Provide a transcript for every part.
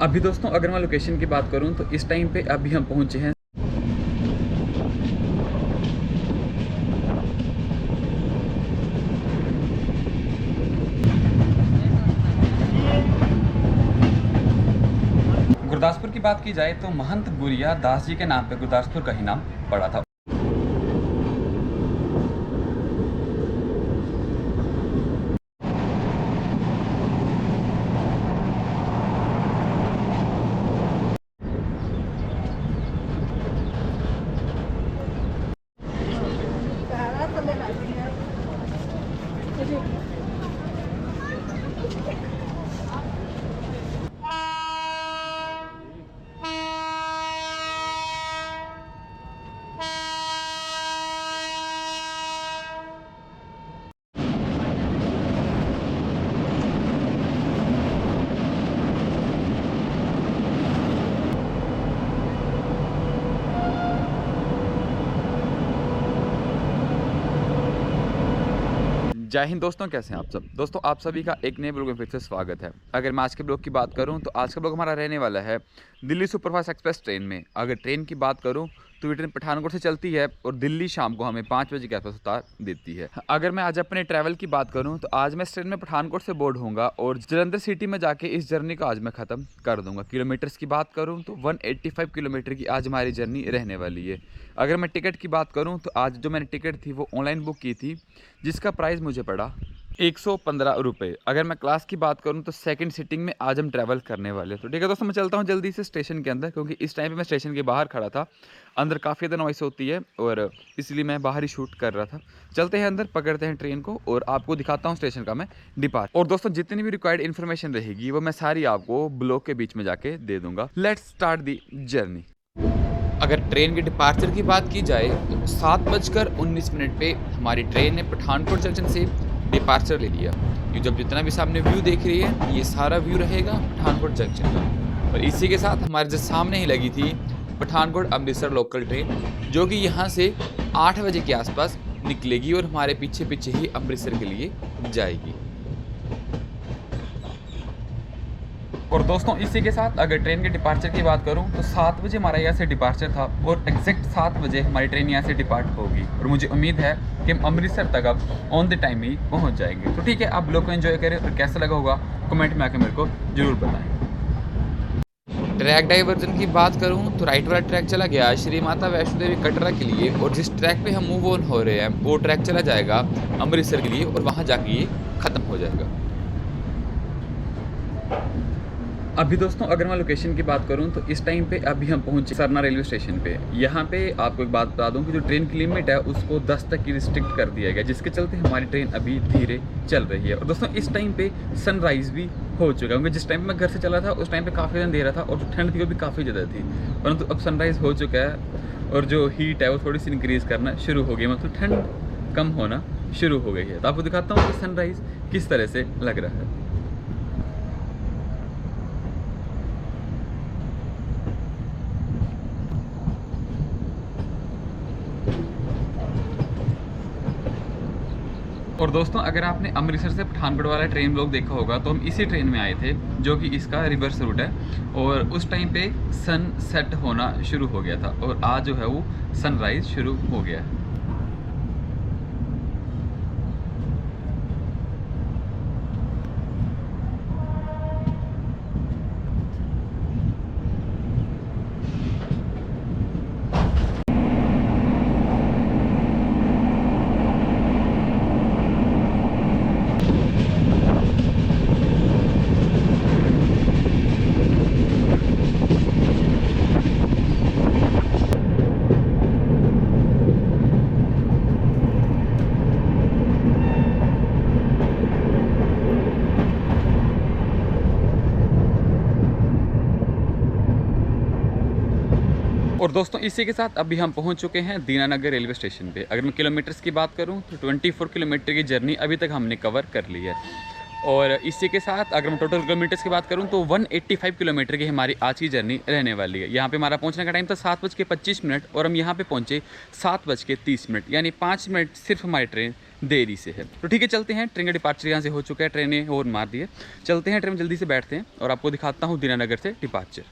अभी दोस्तों अगर मैं लोकेशन की बात करूं तो इस टाइम पे अभी हम पहुंचे हैं गुरदासपुर की। बात की जाए तो महंत गुरिया दास जी के नाम पे गुरदासपुर का ही नाम पड़ा था। जय हिंद दोस्तों, कैसे हैं आप सब। दोस्तों आप सभी का एक नए ब्लॉग में फिर से स्वागत है। अगर मैं आज के ब्लॉग की बात करूं तो आज का ब्लॉग हमारा रहने वाला है दिल्ली सुपरफास्ट एक्सप्रेस ट्रेन में। अगर ट्रेन की बात करूं तो ये ट्रेन पठानकोट से चलती है और दिल्ली शाम को हमें 5 बजे के आसपास उतार देती है। अगर मैं आज अपने ट्रैवल की बात करूं तो आज मैं इस ट्रेन में पठानकोट से बोर्ड होऊंगा और जलंधर सिटी में जाके इस जर्नी को आज मैं ख़त्म कर दूंगा। किलोमीटर्स की बात करूं तो 185 किलोमीटर की आज हमारी जर्नी रहने वाली है। अगर मैं टिकट की बात करूं तो आज जो मैंने टिकट थी वो ऑनलाइन बुक की थी, जिसका प्राइस मुझे पड़ा 115 रुपये। अगर मैं क्लास की बात करूं तो सेकंड सीटिंग में आज हम ट्रैवल करने वाले। तो ठीक है दोस्तों, मैं चलता हूं जल्दी से स्टेशन के अंदर, क्योंकि इस टाइम पे मैं स्टेशन के बाहर खड़ा था। अंदर काफ़ी ज़्यादा नॉइस होती है और इसलिए मैं बाहर ही शूट कर रहा था। चलते हैं अंदर, पकड़ते हैं ट्रेन को और आपको दिखाता हूँ स्टेशन का मैं डिपार्ट। और दोस्तों जितनी भी रिक्वायर्ड इन्फॉर्मेशन रहेगी वो मैं सारी आपको ब्लॉग के बीच में जाके दे दूँगा। Let's start the journey. अगर ट्रेन के डिपार्चर की बात की जाए तो 7:19 पे हमारी ट्रेन ने पठानकोट जंक्शन से डिपार्चर ले लिया। ये जब जितना भी सामने व्यू देख रही है ये सारा व्यू रहेगा पठानकोट जंक्शन का। और इसी के साथ हमारे जो सामने ही लगी थी पठानकोट अमृतसर लोकल ट्रेन, जो कि यहाँ से 8 बजे के आसपास निकलेगी और हमारे पीछे पीछे ही अमृतसर के लिए जाएगी। और दोस्तों इसी के साथ अगर ट्रेन के डिपार्चर की बात करूं तो 7 बजे हमारा यहाँ से डिपार्चर था और एग्जैक्ट 7 बजे हमारी ट्रेन यहाँ से डिपार्ट होगी। और मुझे उम्मीद है कि हम अमृतसर तक अब ऑन द टाइम ही पहुँच जाएंगे। तो ठीक है, आप लोग को एंजॉय करें और कैसा लगा होगा कमेंट में आकर मेरे को जरूर बताएं। ट्रैक डाइवर्जन की बात करूं तो राइट वाला ट्रैक चला गया श्री माता वैष्णो देवी कटरा के लिए, और जिस ट्रैक पे हम मूव ऑन हो रहे हैं वो ट्रैक चला जाएगा अमृतसर के लिए और वहाँ जाके ये ख़त्म हो जाएगा। अभी दोस्तों अगर मैं लोकेशन की बात करूं तो इस टाइम पे अभी हम पहुंचे सरना रेलवे स्टेशन पे। यहाँ पे आपको एक बात बता दूं कि जो ट्रेन की लिमिट है उसको 10 तक की रिस्ट्रिक्ट कर दिया गया, जिसके चलते हमारी ट्रेन अभी धीरे चल रही है। और दोस्तों इस टाइम पे सनराइज़ भी हो चुका है, क्योंकि जिस टाइम मैं घर से चला था उस टाइम पर काफ़ी ज़्यादा अंधेरा था और जो ठंड थी वो भी काफ़ी ज़्यादा थी, परंतु अब सनराइज़ हो चुका है और जो हीट है वो थोड़ी सी इंक्रीज़ करना शुरू हो गई, मतलब ठंड कम होना शुरू हो गई है। तो आपको दिखाता हूँ कि सनराइज़ किस तरह से लग रहा है। और दोस्तों अगर आपने अमृतसर से पठानकोट वाला ट्रेन ब्लॉग देखा होगा तो हम इसी ट्रेन में आए थे, जो कि इसका रिवर्स रूट है। और उस टाइम पे सन सेट होना शुरू हो गया था और आज जो है वो सनराइज़ शुरू हो गया है। और दोस्तों इसी के साथ अभी हम पहुंच चुके हैं दीनानगर रेलवे स्टेशन पे। अगर मैं किलोमीटर्स की बात करूं तो 24 किलोमीटर की जर्नी अभी तक हमने कवर कर ली है। और इसी के साथ अगर मैं टोटल किलोमीटर्स की बात करूं तो 185 किलोमीटर की हमारी आज की जर्नी रहने वाली है। यहाँ पे हमारा पहुंचने का टाइम था 7:25 और हम यहाँ पे पहुंचे 7:30, यानी 5 मिनट सिर्फ हमारी ट्रेन देरी से है। तो ठीक है, चलते हैं। ट्रेन का डिपार्चर यहाँ से हो चुका है, ट्रेन ने हॉर्न मार दिए। चलते हैं, ट्रेन जल्दी से बैठते हैं और आपको दिखाता हूँ दीनानगर से डिपार्चर।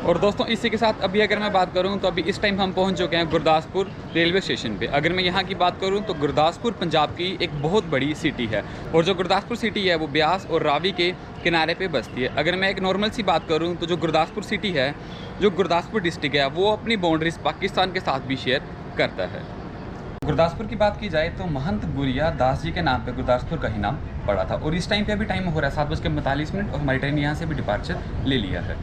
और दोस्तों इसी के साथ अभी अगर मैं बात करूं तो अभी इस टाइम हम पहुंच चुके हैं गुरदासपुर रेलवे स्टेशन पे। अगर मैं यहां की बात करूं तो गुरदासपुर पंजाब की एक बहुत बड़ी सिटी है और जो गुरदासपुर सिटी है वो ब्यास और रावी के किनारे पे बसती है। अगर मैं एक नॉर्मल सी बात करूं तो जो गुरदासपुर सिटी है, जो गुरदासपुर डिस्ट्रिक्ट है, वो अपनी बाउंड्रीज पाकिस्तान के साथ भी शेयर करता है। गुरदासपुर की बात की जाए तो महंत गुरिया दास जी के नाम पे गुरदासपुर का ही नाम पड़ा था। और इस टाइम पे अभी टाइम हो रहा है 7:45 और हमारी ट्रेन यहाँ से भी डिपार्चर ले लिया है।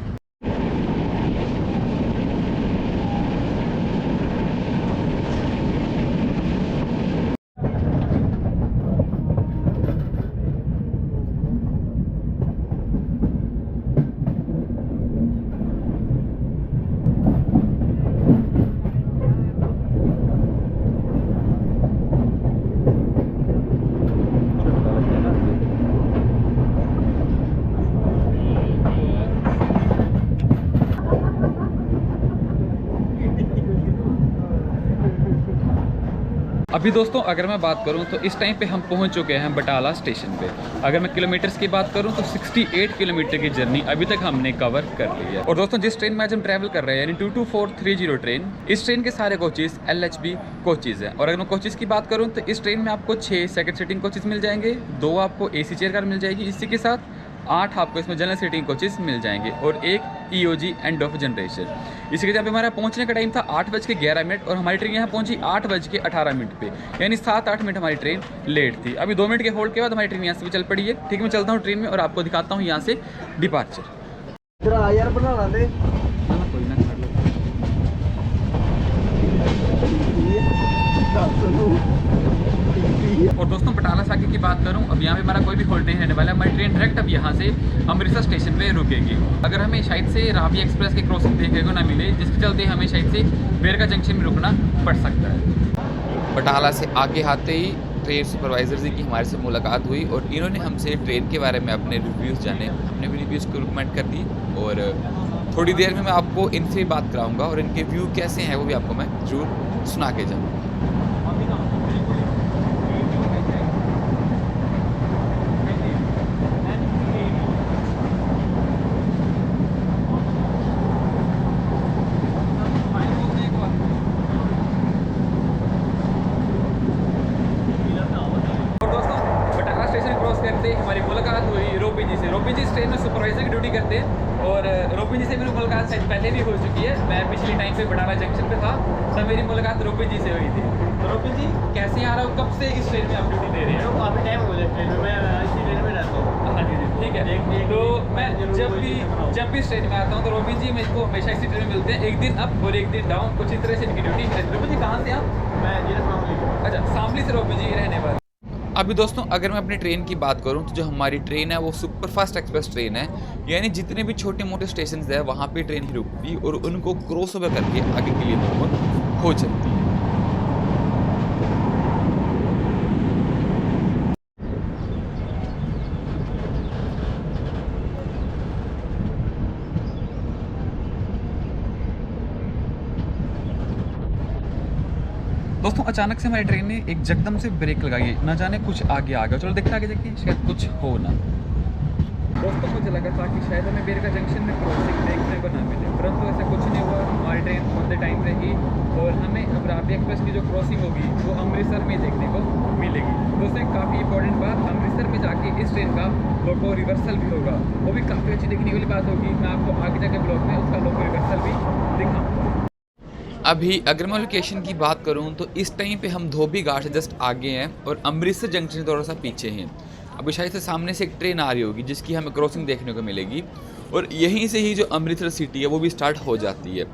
अभी दोस्तों अगर मैं बात करूं तो इस टाइम पे हम पहुंच चुके हैं बटाला स्टेशन पे। अगर मैं किलोमीटर्स की बात करूं तो 68 किलोमीटर की जर्नी अभी तक हमने कवर कर ली है। और दोस्तों जिस ट्रेन में आज हम ट्रैवल कर रहे हैं यानी 22430 ट्रेन, इस ट्रेन के सारे कोचेज़ LHB कोचेज़ हैं। और अगर मैं कोचेज़ की बात करूँ तो इस ट्रेन में आपको 6 सेकंड सीटिंग कोचेज़ मिल जाएंगे, 2 आपको AC चेयर कार मिल जाएगी, इसी के साथ 8 आपको इसमें जनरल सीटिंग कोचेज़ मिल जाएंगे और एक EOG एंड ऑफ जनरेशन। इसी के जब हमारा पहुंचने का टाइम था 8:11 और हमारी ट्रेन यहाँ पहुंची 8:18 पे, यानी 7-8 मिनट हमारी ट्रेन लेट थी। अभी 2 मिनट के होल्ड के बाद हमारी ट्रेन यहाँ से भी चल पड़ी है। ठीक है, मैं चलता हूँ ट्रेन में और आपको दिखाता हूँ यहाँ से डिपार्चर। यार बना दे कोई ना और दोस्तों बटाला से आगे की बात करूं, अब यहाँ पे हमारा कोई भी होल्ड नहीं रहने वाला है। हमारी ट्रेन डायरेक्ट अब यहाँ से अमृतसर स्टेशन पे रुकेगी। अगर हमें शायद से रावी एक्सप्रेस के क्रॉसिंग देखने को ना मिले, जिसके चलते हमें शायद से बेरका जंक्शन में रुकना पड़ सकता है। बटाला से आगे आते ही ट्रेन सुपरवाइज़र जी की हमारे से मुलाकात हुई और इन्होंने हमसे ट्रेन के बारे में अपने रिव्यूज़ जाने। हमने भी रिव्यूज़ को रिकमेंड कर दी और थोड़ी देर में मैं आपको इनसे बात कराऊँगा और इनके व्यू कैसे हैं वो भी आपको मैं जरूर सुना के जाऊँगा। हमारी मुलाकात हुई रोपी जी से। रोपी जी इस ट्रेन में सुपरवाइजर की ड्यूटी करते हैं और रोपी जी से मेरी मुलाकात शायद पहले भी हो चुकी है। मैं पिछले टाइम पे बटाला जंक्शन पे था, तब मेरी मुलाकात रोपी जी से हुई थी। तो रोपी जी कैसे आ रहा हूँ, कब से इस ट्रेन में आप ड्यूटी दे रहे हैं? काफ़ी टाइम हो गया ट्रेन में, मैं इसी ट्रेन में रहता हूँ। हाँ जी, ठीक है। तो मैं जब भी इस ट्रेन में आता हूँ तो रोपी जी मेरे को हमेशा इसी ट्रेन में मिलते हैं, एक दिन अप और एक दिन डाउन, कुछ इस तरह से इनकी ड्यूटी रहती है। रोपी जी कहाँ से आप? मैं जिला शामली। अच्छा, शामली से रोपी जी रहने वाले। अभी दोस्तों अगर मैं अपनी ट्रेन की बात करूं तो जो हमारी ट्रेन है वो सुपरफास्ट एक्सप्रेस ट्रेन है, यानी जितने भी छोटे मोटे स्टेशन है वहाँ पे ट्रेन ही रुकती और उनको क्रॉस ओवर करके आगे के लिए मूवमेंट हो चलती है। दोस्तों अचानक से हमारी ट्रेन ने एक जकदम से ब्रेक लगाई है, ना जाने कुछ आगे आ गया। चलो देखते आगे जाके शायद कुछ हो ना। दोस्तों मुझे लगा था कि शायद हमें बेरका जंक्शन में क्रॉसिंग देखने को ना मिले, परंतु ऐसा कुछ नहीं हुआ। हमारी ट्रेन ऑन द टाइम रहेगी और हमें अब रावी एक्सप्रेस की जो क्रॉसिंग होगी वो अमृतसर में देखने को मिलेगी। दोस्तों एक काफ़ी इंपॉर्टेंट बात, अमृतसर में जाके इस ट्रेन का लोको रिवर्सल भी होगा, वो भी काफ़ी अच्छी देखने वाली बात होगी। मैं आपको आगे जाके ब्लॉग में उसका लोको रिवर्सल भी दिखाऊँगा। अभी अगर मैं लोकेशन की बात करूं तो इस टाइम पे हम धोबी घाट से जस्ट आगे हैं और अमृतसर जंक्शन से थोड़ा सा पीछे हैं। अभी शायद से सामने से एक ट्रेन आ रही होगी जिसकी हमें क्रॉसिंग देखने को मिलेगी और यहीं से ही जो अमृतसर सिटी है वो भी स्टार्ट हो जाती है।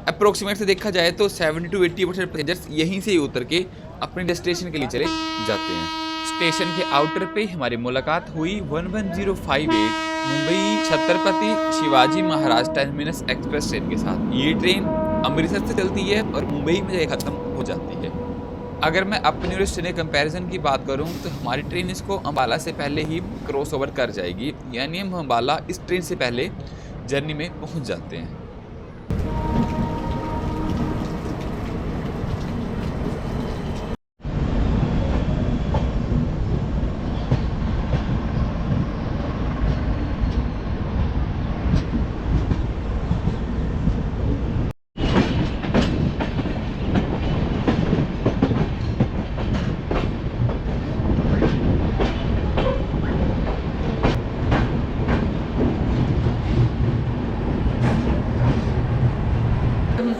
अप्रोक्सीमेट से देखा जाए तो 70 to 80% पैसेंजर्स यहीं से ही उतर के अपने डेस्टिनेशन के लिए चले जाते हैं। स्टेशन के आउटर पे हमारी मुलाकात हुई 11058 Mumbai Chhatrapati Shivaji Maharaj terminus express train के साथ। ये ट्रेन अमृतसर से चलती है और मुंबई में जाके ख़त्म हो जाती है। अगर मैं अपनी और इस ट्रेन के कंपैरिजन की बात करूं तो हमारी ट्रेन इसको अम्बाला से पहले ही क्रॉस ओवर कर जाएगी, यानी हम अम्बाला इस ट्रेन से पहले जर्नी में पहुंच जाते हैं।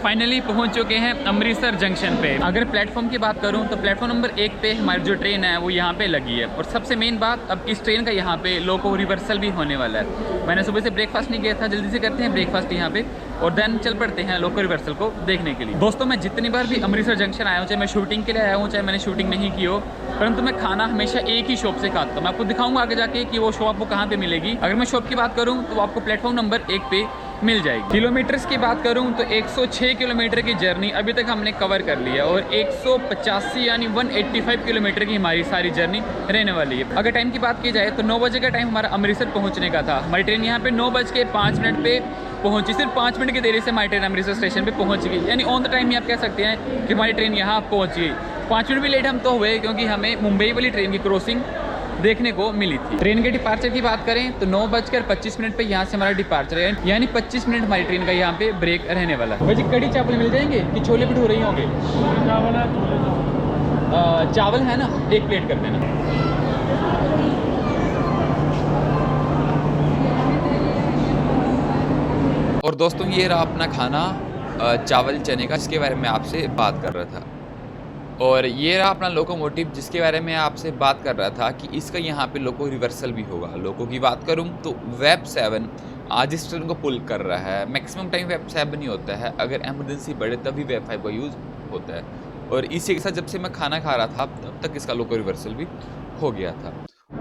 फाइनली पहुंच चुके हैं अमृतसर जंक्शन पे। अगर प्लेटफॉर्म की बात करूं तो प्लेटफॉर्म नंबर 1 पे हमारी जो ट्रेन है वो यहाँ पे लगी है। और सबसे मेन बात, अब इस ट्रेन का यहाँ पे लोको रिवर्सल भी होने वाला है। मैंने सुबह से ब्रेकफास्ट नहीं किया था, जल्दी से करते हैं ब्रेकफास्ट यहाँ पे और देन चल पड़ते हैं लोको रिवर्सल को देखने के लिए। दोस्तों, मैं जितनी बार भी अमृतसर जंक्शन आया हूँ, चाहे मैं शूटिंग के लिए आया हूँ चाहे मैंने शूटिंग नहीं की हो, परंतु मैं खाना हमेशा एक ही शॉप से खाता हूँ। मैं आपको दिखाऊंगा आगे जाके कि वो शॉप वो कहाँ पे मिलेगी। अगर मैं शॉप की बात करूँ तो आपको प्लेटफॉर्म नंबर 1 पे मिल जाएगी। किलोमीटर्स की बात करूं तो 106 किलोमीटर की जर्नी अभी तक हमने कवर कर लिया और 185 यानी 185 किलोमीटर की हमारी सारी जर्नी रहने वाली है। अगर टाइम की बात की जाए तो 9 बजे का टाइम हमारा अमृतसर पहुंचने का था। हमारी ट्रेन यहाँ पे 9:05 पे पहुंची। सिर्फ 5 मिनट की देरी से हमारी ट्रेन अमृतसर स्टेशन पे पहुंच गई, यानी ऑन द टाइम ही आप कह सकते हैं कि हमारी ट्रेन यहाँ पहुँच गई। 5 मिनट भी लेट हम तो हुए क्योंकि हमें मुंबई वाली ट्रेन की क्रॉसिंग देखने को मिली थी। ट्रेन के डिपार्चर की बात करें तो 9:25 पे यहाँ से हमारा डिपार्चर है, यानी 25 मिनट हमारी ट्रेन का यहाँ पे ब्रेक रहने वाला है। भाई कड़ी चावल मिल जाएंगे कि छोले भटूरे ही होंगे? चावल है, चावल है ना, 1 प्लेट कर देना। और दोस्तों, ये रहा अपना खाना, चावल चने का, जिसके बारे में आपसे बात कर रहा था। और ये रहा अपना लोकोमोटिव, जिसके बारे में आपसे बात कर रहा था कि इसका यहाँ पे लोको रिवर्सल भी होगा। लोको की बात करूँ तो वेब 7 आज इस ट्रेन को पुल कर रहा है। मैक्सिमम टाइम वेब 7 ही होता है, अगर एमरजेंसी बढ़े तभी वेब 5 का यूज़ होता है। और इसी के साथ जब से मैं खाना खा रहा था तब तक इसका लोको रिवर्सल भी हो गया था।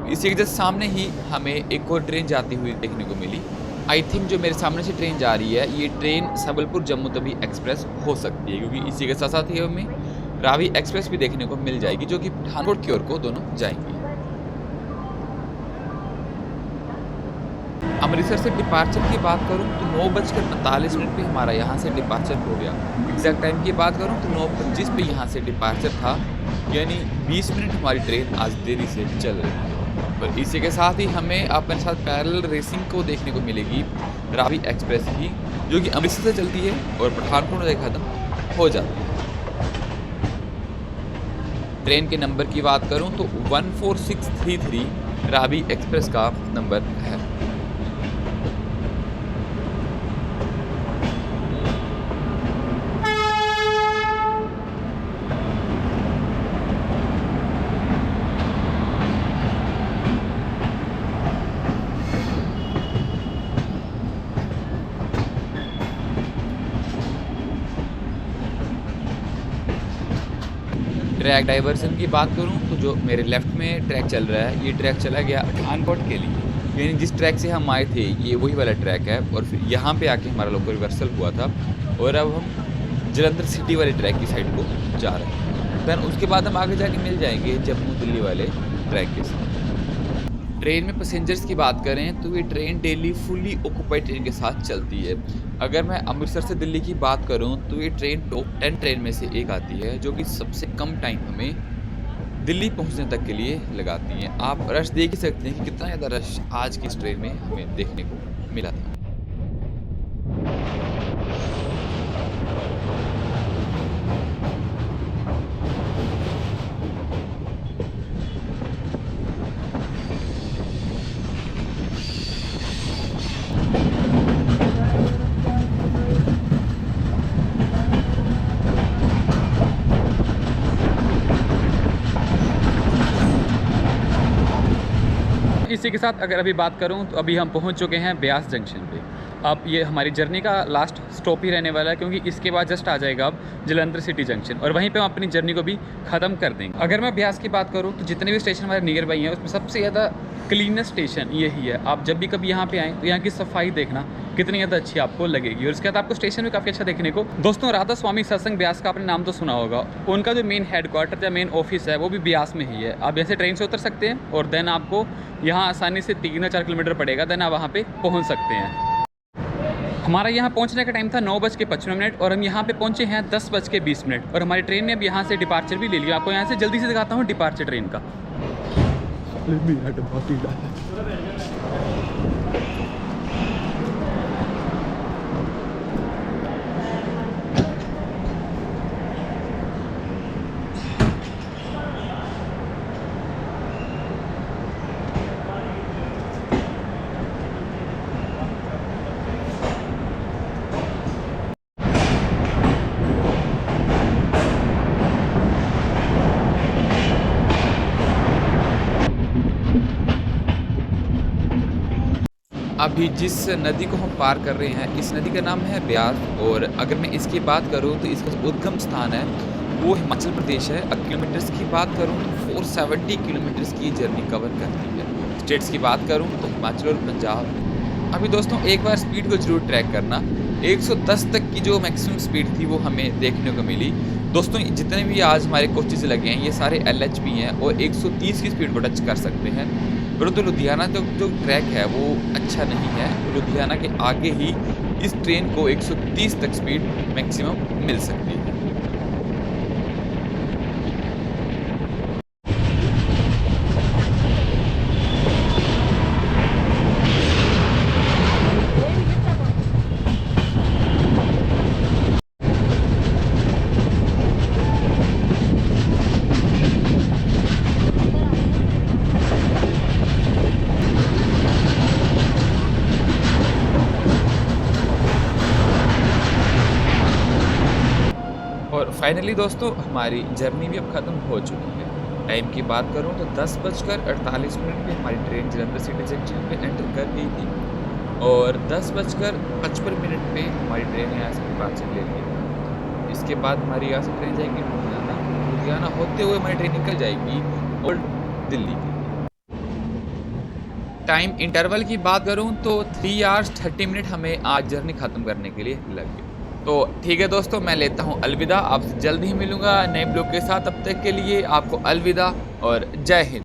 इसी के जस्ट सामने ही हमें एक और ट्रेन जाती हुई देखने को मिली। आई थिंक जो मेरे सामने से ट्रेन जा रही है ये ट्रेन संबलपुर जम्मू तवी एक्सप्रेस हो सकती है, क्योंकि इसी के साथ साथ ही हमें रावी एक्सप्रेस भी देखने को मिल जाएगी जो कि पठानकोट की ओर को दोनों जाएंगी। अमृतसर से डिपार्चर की बात करूं तो 9:45 पे हमारा यहाँ से डिपार्चर हो गया। एग्जैक्ट टाइम की बात करूं तो 9:25 पे यहाँ से डिपार्चर था, यानी 20 मिनट हमारी ट्रेन आज देरी से चल रही है। और इसी के साथ ही हमें अपने साथ पैरेलल रेसिंग को देखने को मिलेगी रावी एक्सप्रेस की, जो कि अमृतसर से चलती है और पठानकोट में खत्म हो जाती है। ट्रेन के नंबर की बात करूं तो 14633 रावी एक्सप्रेस का नंबर है। ट्रैक डाइवर्सन की बात करूं तो जो मेरे लेफ़्ट में ट्रैक चल रहा है, ये ट्रैक चला गया पठानकोट के लिए, यानी जिस ट्रैक से हम आए थे ये वही वाला ट्रैक है। और फिर यहाँ पे आके हमारा लोको रिवर्सल हुआ था और अब हम जलंधर सिटी वाले ट्रैक की साइड को जा रहे हैं। दैन उसके बाद हम आगे जाके मिल जाएंगे जम्मू दिल्ली वाले ट्रैक के साथ। ट्रेन में पैसेंजर्स की बात करें तो ये train daily fully occupied train के साथ चलती है। अगर मैं अमृतसर से दिल्ली की बात करूं तो ये ट्रेन टॉप 10 ट्रेन में से एक आती है, जो कि सबसे कम टाइम हमें दिल्ली पहुंचने तक के लिए लगाती हैं। आप रश देख ही सकते हैं कि कितना ज़्यादा रश आज की इस ट्रेन में हमें देखने को मिला था। के साथ अगर अभी बात करूं तो अभी हम पहुंच चुके हैं ब्यास जंक्शन पे। अब ये हमारी जर्नी का लास्ट स्टॉप ही रहने वाला है, क्योंकि इसके बाद जस्ट आ जाएगा अब जलंधर सिटी जंक्शन, और वहीं पे हम अपनी जर्नी को भी ख़त्म कर देंगे। अगर मैं ब्यास की बात करूं तो जितने भी स्टेशन हमारे नियर बाई हैं उसमें सबसे ज़्यादा क्लीनेस्ट स्टेशन यही है। आप जब भी कभी यहाँ पे आएँ तो यहाँ की सफाई देखना कितनी ज़्यादा अच्छी आपको लगेगी। और इसके बाद आपको स्टेशन भी काफ़ी अच्छा देखने को। दोस्तों, राधा स्वामी सत्संग ब्यास का आपने नाम तो सुना होगा। उनका जो मेन हेडक्वार्टर या मेन ऑफिस है वो भी ब्यास में ही है। आप यहाँ से ट्रेन से उतर सकते हैं और देन आपको यहाँ आसानी से 3 या 4 किलोमीटर पड़ेगा, देन आप वहाँ पे पहुँच सकते हैं। हमारा यहाँ पहुँचने का टाइम था 9:55 और हम यहाँ पे पहुँचे हैं 10:20 और हमारी ट्रेन ने अब यहाँ से डिपार्चर भी ले लिया। आपको यहाँ से जल्दी से दिखाता हूँ डिपार्चर ट्रेन का। अभी जिस नदी को हम पार कर रहे हैं इस नदी का नाम है ब्यास, और अगर मैं इसकी बात करूं तो इसका उद्गम स्थान है वो हिमाचल प्रदेश है। अगर किलोमीटर्स की बात करूं तो 470 किलोमीटर्स की जर्नी कवर करती है। स्टेट्स की बात करूं तो हिमाचल और पंजाब। अभी दोस्तों एक बार स्पीड को जरूर ट्रैक करना। 110 तक की जो मैक्सिमम स्पीड थी वो हमें देखने को मिली। दोस्तों, जितने भी आज हमारे कोचेज लगे हैं ये सारे LHP हैं और 130 की स्पीड को टच कर सकते हैं। परंतु लुधियाना जो ट्रैक है वो अच्छा नहीं है। लुधियाना के आगे ही इस ट्रेन को 130 तक स्पीड मैक्सिमम मिल सकती है। और फाइनली दोस्तों हमारी जर्नी भी अब ख़त्म हो चुकी है। टाइम की बात करूं तो 10:48 पे हमारी ट्रेन जलंधर सिटी जंक्शन पे एंटर कर गई थी और 10:55 पे हमारी ट्रेन यहाँ से डिपार्चर ले ली। इसके बाद हमारी यहाँ से ट्रेन जाएगी लुधियाना। लुधियाना होते हुए हमारी ट्रेन निकल जाएगी ओल्ड दिल्ली की। टाइम इंटरवल की बात करूं तो 3 आवर्स 30 मिनट हमें आज जर्नी ख़त्म करने के लिए लग गई। तो ठीक है दोस्तों, मैं लेता हूं अलविदा। आपसे जल्द ही मिलूंगा नए ब्लॉग के साथ। तब तक के लिए आपको अलविदा और जय हिंद।